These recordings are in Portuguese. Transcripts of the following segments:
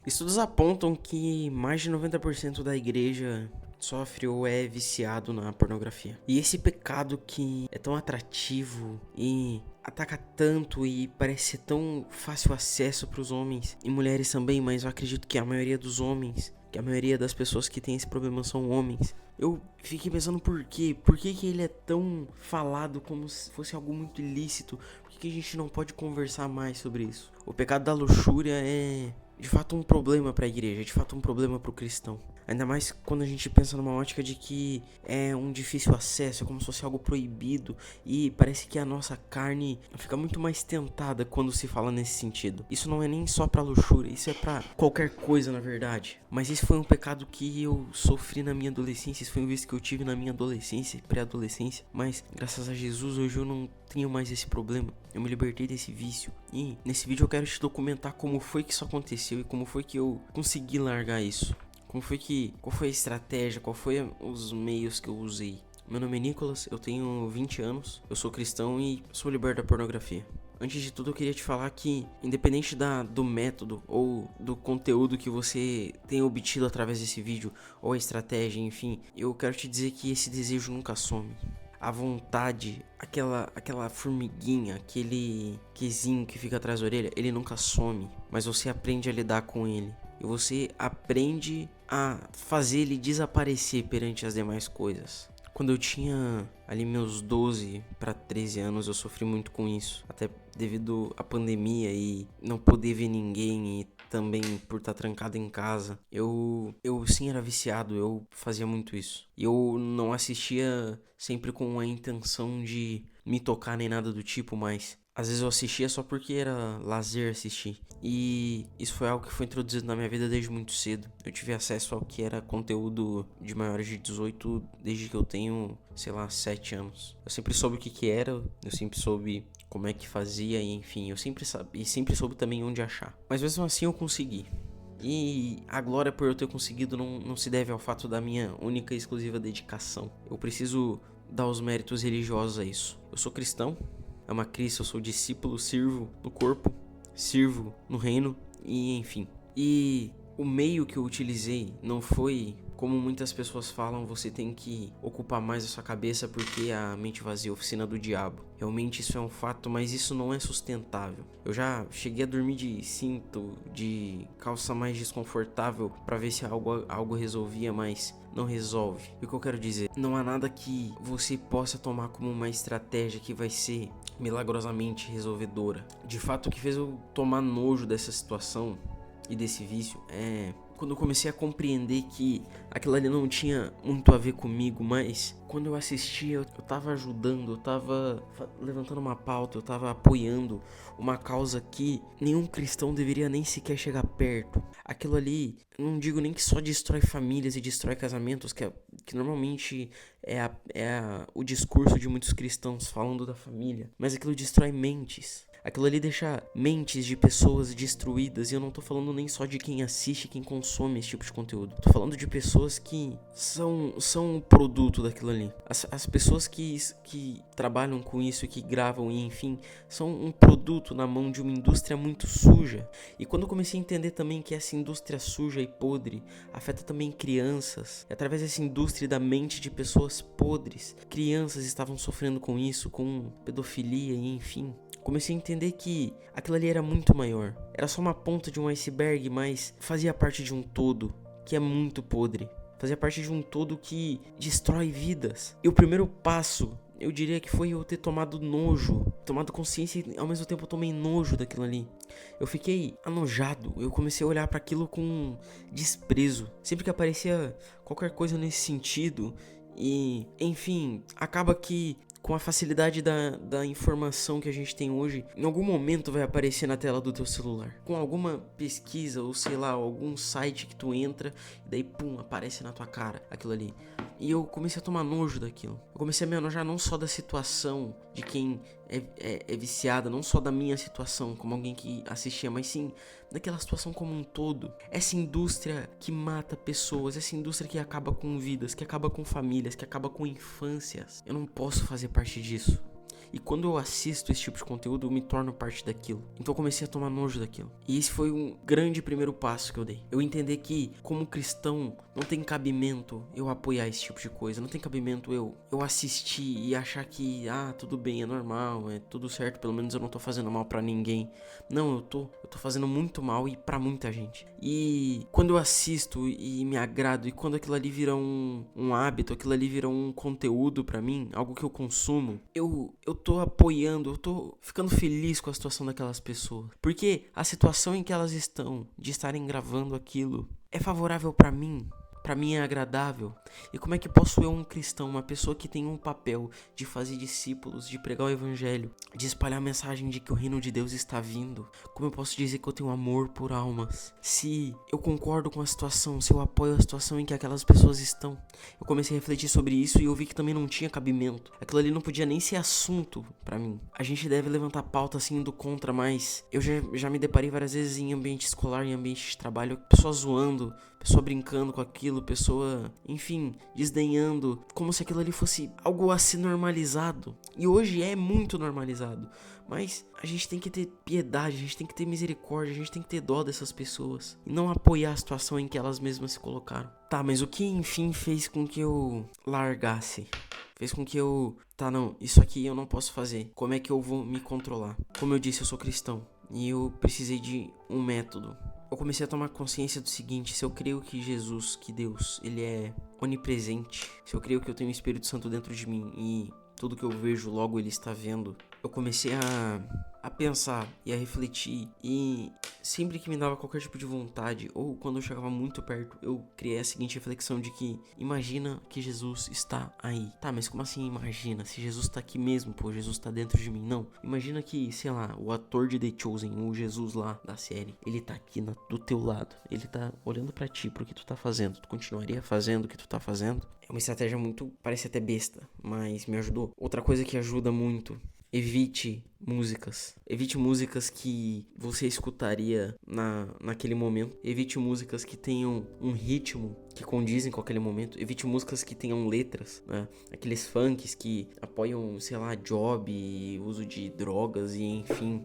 Estudos apontam que mais de 90% da igreja sofre ou é viciado na pornografia. E esse pecado que é tão atrativo e ataca tanto e parece ser tão fácil acesso para os homens e mulheres também, mas eu acredito que a maioria dos homens, que a maioria das pessoas que tem esse problema são homens. Eu fiquei pensando por quê? Por que ele é tão falado como se fosse algo muito ilícito? Por que a gente não pode conversar mais sobre isso? O pecado da luxúria é de fato um problema para a igreja, de fato um problema para o cristão. Ainda mais quando a gente pensa numa ótica de que é um difícil acesso, é como se fosse algo proibido e parece que a nossa carne fica muito mais tentada quando se fala nesse sentido. Isso não é nem só pra luxúria, isso é pra qualquer coisa na verdade. Mas esse foi um pecado que eu sofri na minha adolescência, esse foi um vício que eu tive na minha adolescência e pré-adolescência. Mas graças a Jesus hoje eu não tenho mais esse problema, eu me libertei desse vício. E nesse vídeo eu quero te documentar como foi que isso aconteceu e como foi que eu consegui largar isso. Qual foi a estratégia, qual foi os meios que eu usei. Meu nome é Nicolas, eu tenho 20 anos, eu sou cristão e sou liberto da pornografia. Antes de tudo eu queria te falar que, independente do método ou do conteúdo que você tenha obtido através desse vídeo, ou a estratégia, enfim, eu quero te dizer que esse desejo nunca some. A vontade, aquela formiguinha, aquele quesinho que fica atrás da orelha, ele nunca some, mas você aprende a lidar com ele. E você aprende a fazer ele desaparecer perante as demais coisas. Quando eu tinha ali meus 12 para 13 anos, eu sofri muito com isso. Até devido à pandemia e não poder ver ninguém e também por estar trancado em casa. Eu sim era viciado, eu fazia muito isso. E eu não assistia sempre com a intenção de me tocar nem nada do tipo, mas às vezes eu assistia só porque era lazer assistir. E isso foi algo que foi introduzido na minha vida desde muito cedo. Eu tive acesso ao que era conteúdo de maiores de 18 desde que eu tenho, sei lá, 7 anos. Eu sempre soube o que era, eu sempre soube como é que fazia e enfim, eu sempre soube também onde achar. Mas mesmo assim eu consegui. E a glória por eu ter conseguido não se deve ao fato da minha única e exclusiva dedicação. Eu preciso dar os méritos religiosos a isso. Eu sou cristão, é uma Cristo, eu sou discípulo, sirvo no corpo, sirvo no reino e enfim. E o meio que eu utilizei não foi como muitas pessoas falam, você tem que ocupar mais a sua cabeça porque a mente vazia é a oficina do diabo. Realmente isso é um fato, mas isso não é sustentável. Eu já cheguei a dormir de cinto, de calça mais desconfortável para ver se algo resolvia, mas não resolve. E o que eu quero dizer? Não há nada que você possa tomar como uma estratégia que vai ser milagrosamente resolvedora. De fato, o que fez eu tomar nojo dessa situação e desse vício é quando eu comecei a compreender que aquilo ali não tinha muito a ver comigo, mas quando eu assistia, eu tava ajudando, eu tava levantando uma pauta, eu tava apoiando uma causa que nenhum cristão deveria nem sequer chegar perto. Aquilo ali, eu não digo nem que só destrói famílias e destrói casamentos, que normalmente o discurso de muitos cristãos falando da família, mas aquilo destrói mentes. Aquilo ali deixa mentes de pessoas destruídas. E eu não tô falando nem só de quem assiste, quem consome esse tipo de conteúdo. Tô falando de pessoas que são um produto daquilo ali. As pessoas que trabalham com isso, que gravam e enfim, são um produto na mão de uma indústria muito suja. E quando eu comecei a entender também que essa indústria suja e podre afeta também crianças, e através dessa indústria da mente de pessoas podres, crianças estavam sofrendo com isso, com pedofilia e enfim. Comecei a entender que aquilo ali era muito maior. Era só uma ponta de um iceberg, mas fazia parte de um todo que é muito podre. Fazia parte de um todo que destrói vidas. E o primeiro passo, eu diria que foi eu ter tomado nojo, tomado consciência e ao mesmo tempo eu tomei nojo daquilo ali. Eu fiquei anojado, eu comecei a olhar para aquilo com desprezo. Sempre que aparecia qualquer coisa nesse sentido e, enfim, acaba que com a facilidade da informação que a gente tem hoje, em algum momento vai aparecer na tela do teu celular. Com alguma pesquisa ou sei lá, algum site que tu entra e daí pum, aparece na tua cara aquilo ali. E eu comecei a tomar nojo daquilo. Eu comecei a me enojar não só da situação de quem é viciada, não só da minha situação como alguém que assistia, mas sim daquela situação como um todo. Essa indústria que mata pessoas, essa indústria que acaba com vidas, que acaba com famílias, que acaba com infâncias. Eu não posso fazer parte disso. E quando eu assisto esse tipo de conteúdo, eu me torno parte daquilo. Então eu comecei a tomar nojo daquilo. E esse foi um grande primeiro passo que eu dei. Eu entender que, como cristão, não tem cabimento eu apoiar esse tipo de coisa. Não tem cabimento eu assistir e achar que, tudo bem, é normal, é tudo certo, pelo menos eu não tô fazendo mal pra ninguém. Não, eu tô fazendo muito mal e pra muita gente. E quando eu assisto e me agrado, e quando aquilo ali vira um hábito, aquilo ali vira um conteúdo pra mim, algo que eu consumo, eu tô apoiando, eu tô ficando feliz com a situação daquelas pessoas. Porque a situação em que elas estão, de estarem gravando aquilo, é favorável pra mim. Pra mim é agradável. E como é que posso eu, um cristão, uma pessoa que tem um papel de fazer discípulos, de pregar o evangelho, de espalhar a mensagem de que o reino de Deus está vindo, como eu posso dizer que eu tenho amor por almas, se eu concordo com a situação, se eu apoio a situação em que aquelas pessoas estão? Eu comecei a refletir sobre isso e eu vi que também não tinha cabimento. Aquilo ali não podia nem ser assunto pra mim. A gente deve levantar pauta assim indo contra, mas eu já me deparei várias vezes em ambiente escolar, em ambiente de trabalho, pessoas zoando, pessoa brincando com aquilo, pessoa, enfim, desdenhando, como se aquilo ali fosse algo a ser normalizado. E hoje é muito normalizado, mas a gente tem que ter piedade, a gente tem que ter misericórdia, a gente tem que ter dó dessas pessoas e não apoiar a situação em que elas mesmas se colocaram. Tá, mas o que enfim fez com que eu largasse? Fez com que eu... não, isso aqui eu não posso fazer. Como é que eu vou me controlar? Como eu disse, eu sou cristão e eu precisei de um método. Eu comecei a tomar consciência do seguinte: se eu creio que Jesus, que Deus, ele é onipresente, se eu creio que eu tenho o Espírito Santo dentro de mim e tudo que eu vejo logo ele está vendo, eu comecei a pensar e a refletir, e sempre que me dava qualquer tipo de vontade, ou quando eu chegava muito perto, eu criei a seguinte reflexão de que, imagina que Jesus está aí. Tá, mas como assim imagina? Se Jesus tá aqui mesmo, pô, Jesus tá dentro de mim. Não, imagina que, sei lá, o ator de The Chosen, o Jesus lá da série, ele tá aqui do teu lado, ele tá olhando pra ti, pro que tu tá fazendo. Tu continuaria fazendo o que tu tá fazendo? É uma estratégia muito, parece até besta, mas me ajudou. Outra coisa que ajuda muito: evite músicas que você escutaria naquele momento. Evite músicas que tenham um ritmo que condizem com aquele momento. Evite músicas que tenham letras, né? Aqueles funks que apoiam, sei lá, job, uso de drogas e enfim,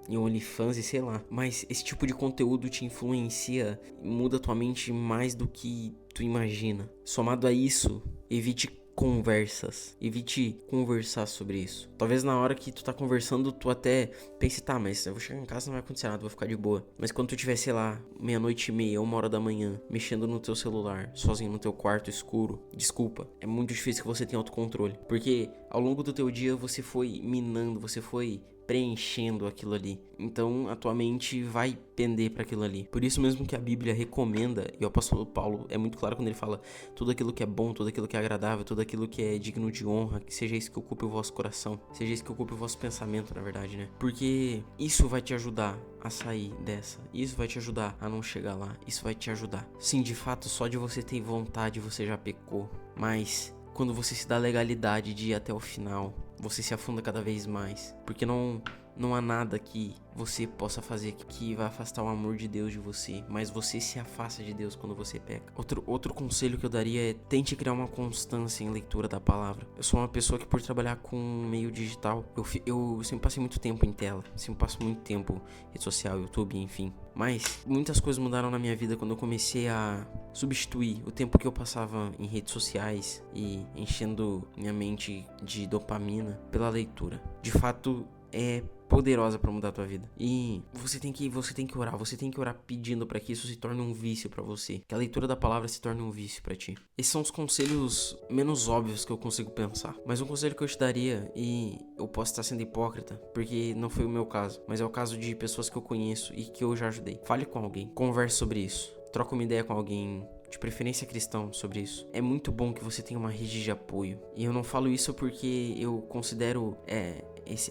e OnlyFans e sei lá. Mas esse tipo de conteúdo te influencia, muda tua mente mais do que tu imagina. Somado a isso, evite conversar sobre isso. Talvez na hora que tu tá conversando, tu até pense, tá, mas eu vou chegar em casa, não vai acontecer nada, vou ficar de boa. Mas quando tu tiver, sei lá, 00:30, 1h da manhã, mexendo no teu celular, sozinho no teu quarto escuro, desculpa, é muito difícil que você tenha autocontrole. Porque ao longo do teu dia você foi minando, você foi preenchendo aquilo ali. Então a tua mente vai pender para aquilo ali. Por isso mesmo que a Bíblia recomenda, e o apóstolo Paulo é muito claro quando ele fala: tudo aquilo que é bom, tudo aquilo que é agradável, tudo aquilo que é digno de honra, que seja isso que ocupe o vosso coração, seja isso que ocupe o vosso pensamento, na verdade, né? Porque isso vai te ajudar a sair dessa, isso vai te ajudar a não chegar lá, isso vai te ajudar. Sim, de fato, só de você ter vontade você já pecou, mas quando você se dá legalidade de ir até o final, você se afunda cada vez mais, porque não há nada que você possa fazer que vai afastar o amor de Deus de você, mas você se afasta de Deus quando você peca. Outro conselho que eu daria é: tente criar uma constância em leitura da palavra. Eu sou uma pessoa que, por trabalhar com meio digital, eu sempre passei muito tempo em tela, sempre passo muito tempo em rede social, YouTube, enfim. Mas muitas coisas mudaram na minha vida quando eu comecei a substituir o tempo que eu passava em redes sociais e enchendo minha mente de dopamina pela leitura. De fato, é poderosa pra mudar a tua vida. E você tem que orar pedindo pra que isso se torne um vício pra você, que a leitura da palavra se torne um vício pra ti. Esses são os conselhos menos óbvios que eu consigo pensar, mas um conselho que eu te daria, e eu posso estar sendo hipócrita, porque não foi o meu caso, mas é o caso de pessoas que eu conheço e que eu já ajudei. Fale com alguém, converse sobre isso, troca uma ideia com alguém, de preferência cristão, sobre isso. É muito bom que você tenha uma rede de apoio. E eu não falo isso porque eu considero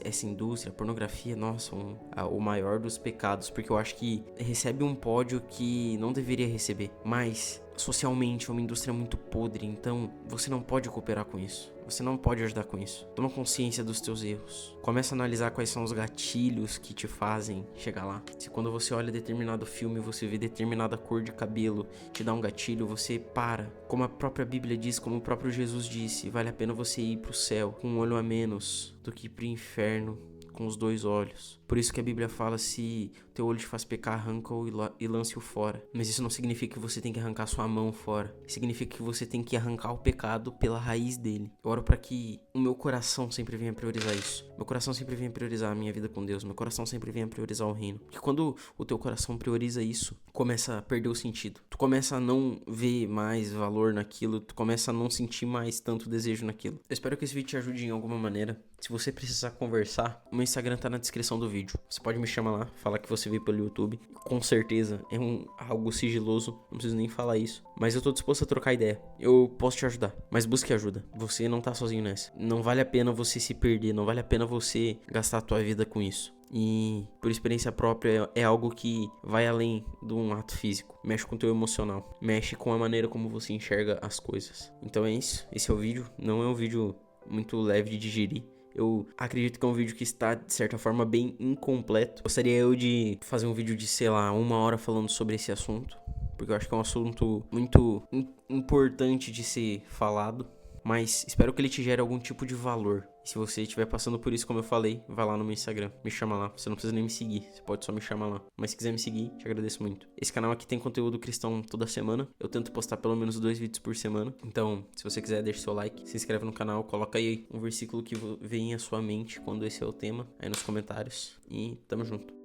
essa indústria, a pornografia, nossa, o maior dos pecados, porque eu acho que recebe um pódio que não deveria receber. Mas socialmente é uma indústria muito podre, então você não pode cooperar com isso. Você não pode ajudar com isso. Toma consciência dos teus erros. Começa a analisar quais são os gatilhos que te fazem chegar lá. Se quando você olha determinado filme, você vê determinada cor de cabelo, te dá um gatilho, você para. Como a própria Bíblia diz, como o próprio Jesus disse, vale a pena você ir pro céu com um olho a menos do que ir pro inferno com os 2 olhos. Por isso que a Bíblia fala, se teu olho te faz pecar, arranca-o e lance-o fora. Mas isso não significa que você tem que arrancar sua mão fora. Significa que você tem que arrancar o pecado pela raiz dele. Eu oro para que o meu coração sempre venha priorizar isso. Meu coração sempre venha priorizar a minha vida com Deus. Meu coração sempre venha priorizar o reino. Porque quando o teu coração prioriza isso, começa a perder o sentido. Tu começa a não ver mais valor naquilo. Tu começa a não sentir mais tanto desejo naquilo. Eu espero que esse vídeo te ajude em alguma maneira. Se você precisar conversar, o meu Instagram tá na descrição do vídeo. Você pode me chamar lá, falar que você veio pelo YouTube. Com certeza é algo sigiloso, não preciso nem falar isso. Mas eu tô disposto a trocar ideia. Eu posso te ajudar, mas busque ajuda. Você não tá sozinho nessa. Não vale a pena você se perder, não vale a pena você gastar a tua vida com isso. E por experiência própria é algo que vai além de um ato físico. Mexe com o teu emocional, mexe com a maneira como você enxerga as coisas. Então é isso, esse é o vídeo. Não é um vídeo muito leve de digerir. Eu acredito que é um vídeo que está, de certa forma, bem incompleto. Gostaria eu de fazer um vídeo de, sei lá, 1 hora falando sobre esse assunto, porque eu acho que é um assunto muito importante de ser falado. Mas espero que ele te gere algum tipo de valor. E se você estiver passando por isso, como eu falei, vai lá no meu Instagram, me chama lá. Você não precisa nem me seguir, você pode só me chamar lá. Mas se quiser me seguir, te agradeço muito. Esse canal aqui tem conteúdo cristão toda semana. Eu tento postar pelo menos 2 vídeos por semana. Então, se você quiser, deixa seu like, se inscreve no canal, coloca aí um versículo que vem à sua mente quando esse é o tema, aí nos comentários. E tamo junto.